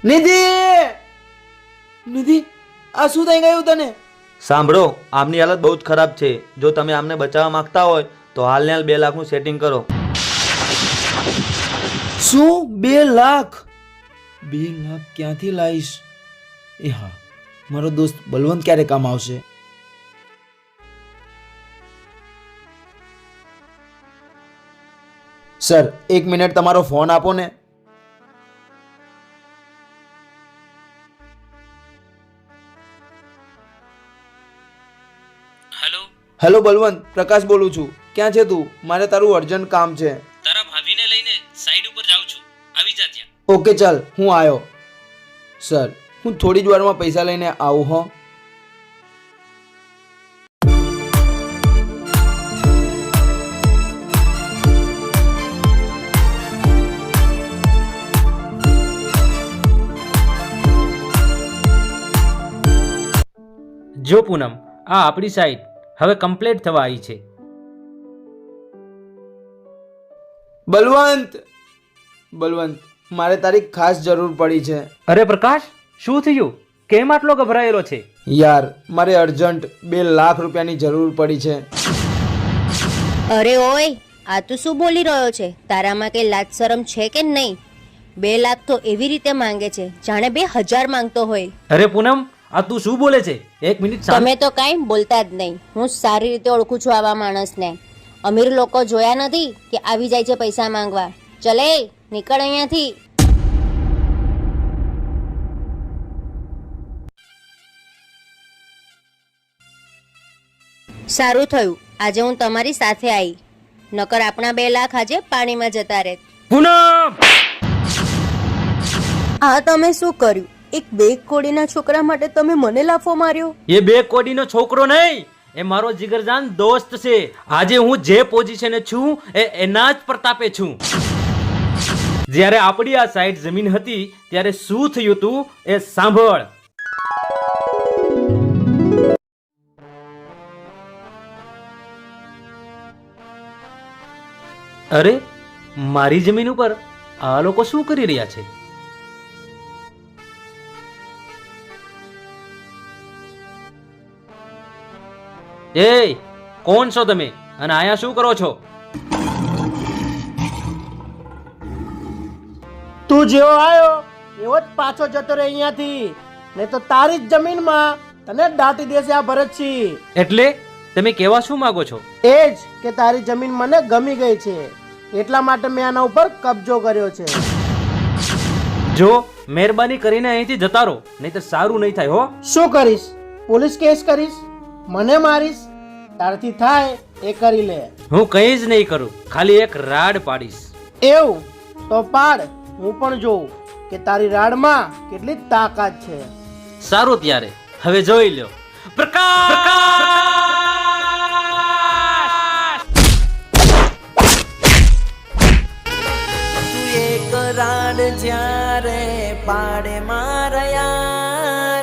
નિધિ, નિધિ, આ શું થઈ ગયું તને? સાંભળો, આમની હાલત બહુ જ ખરાબ છે. જો તમે આમને બચાવવા માંગતા હોય તો હાલને હાલ 2 લાખનું સેટિંગ કરો. શું 2 લાખ? 2 લાખ ક્યાંથી લાવીશ? એ હા, મારો દોસ્ત બલવંત ક્યારે કામ આવશે? સર, 1 મિનિટ તમારો ફોન આપો ને. હેલો હેલો બલવંત, પ્રકાશ બોલું છું. ક્યાં છે તું? મારે તારું અર્જન્ટ કામ છે. તારા ભાભીને લઈને સાઈડ ઉપર જાઉં છું, આવી જા ત્યાં. ઓકે ચાલ, હું આવ્યો. સર, હું થોડી જ વારમાં પૈસા લઈને આવું હો. જો પૂનમ, આ આપણી સાઈડ હવે કમ્પ્લીટ થવા આવી છે. બલવંત, બલવંત, મારે તારી ખાસ જરૂર પડી છે. અરે પ્રકાશ, શું થયું? કેમ આટલો ગભરાયેલો છે? યાર, મારે અર્જન્ટ 2 લાખ રૂપિયાની જરૂર પડી છે. અરે ઓય, આ તું શું બોલી રહ્યો છે? તારામાં કઈ લાજ શરમ છે કે નહીં? 2 લાખ તો એવી રીતે માંગે છે જાણે 2000 માંગતો હોય. અરે પૂનમ, આ તું શું બોલે છે? 1 મિનિટ શાંત. તમે તો કાંઈ બોલતા જ નહીં. હું સારી રીતે ઓળખું છું આવા માણસને. અમીર લોકો જોયા નથી કે આવી જાય છે પૈસા માંગવા. ચલે, નીકળ અહીંયાથી. સારું થયું આજે હું તમારી સાથે આવી, નકર આપણા 2 લાખ આજે પાણીમાં જતા રહેત. પૂનમ! આ તમે શું કર્યું? એક 2 કોડીના છોકરા માટે તમે મને લાફો માર્યો? એ 2 કોડીનો છોકરો નહીં, એ મારો જીગરજાન દોસ્ત છે. આજે હું જે પોઝિશને છું એના જ પ્રતાપે છું. જ્યારે આપણી આ સાઈડ જમીન હતી ત્યારે શું થયું તું એ સાંભળ. અરે, મારી જમીન ઉપર આ લોકો શું કરી રહ્યા છે? એ કોણ છો તમે અને આયા શું કરો છો? તું જેવો આવ્યો એવો જ પાછો જતો રહે અહીંયાથી, નહીં તો તારી જ જમીનમાં તને દાટી દેશે આ ભરતસિંહ. એટલે તમે કેવા શું માંગો છો? એ જ કે તારી જમીન મને ગમી ગઈ છે, એટલા માટે મેં આના ઉપર કબજો કર્યો છે. જો મહેરબાની કરીને અહીંથી જતા રહો, નહીં તો સારું નહીં થાય હો. શું કરીશ? પોલીસ કેસ કરીશ? મને મારીશ? તારથી થાય એ કરી લે. હું કંઈ જ નહીં કરું, ખાલી એક રાડ પાડીશ. એવું તો પાડ, હું પણ જોઉં કે તારી રાડમાં કેટલી તાકાત છે. સારું, ત્યારે હવે જોઈ લો. પ્રકાશ! એક રાડ જ્યારે પાડે મારયા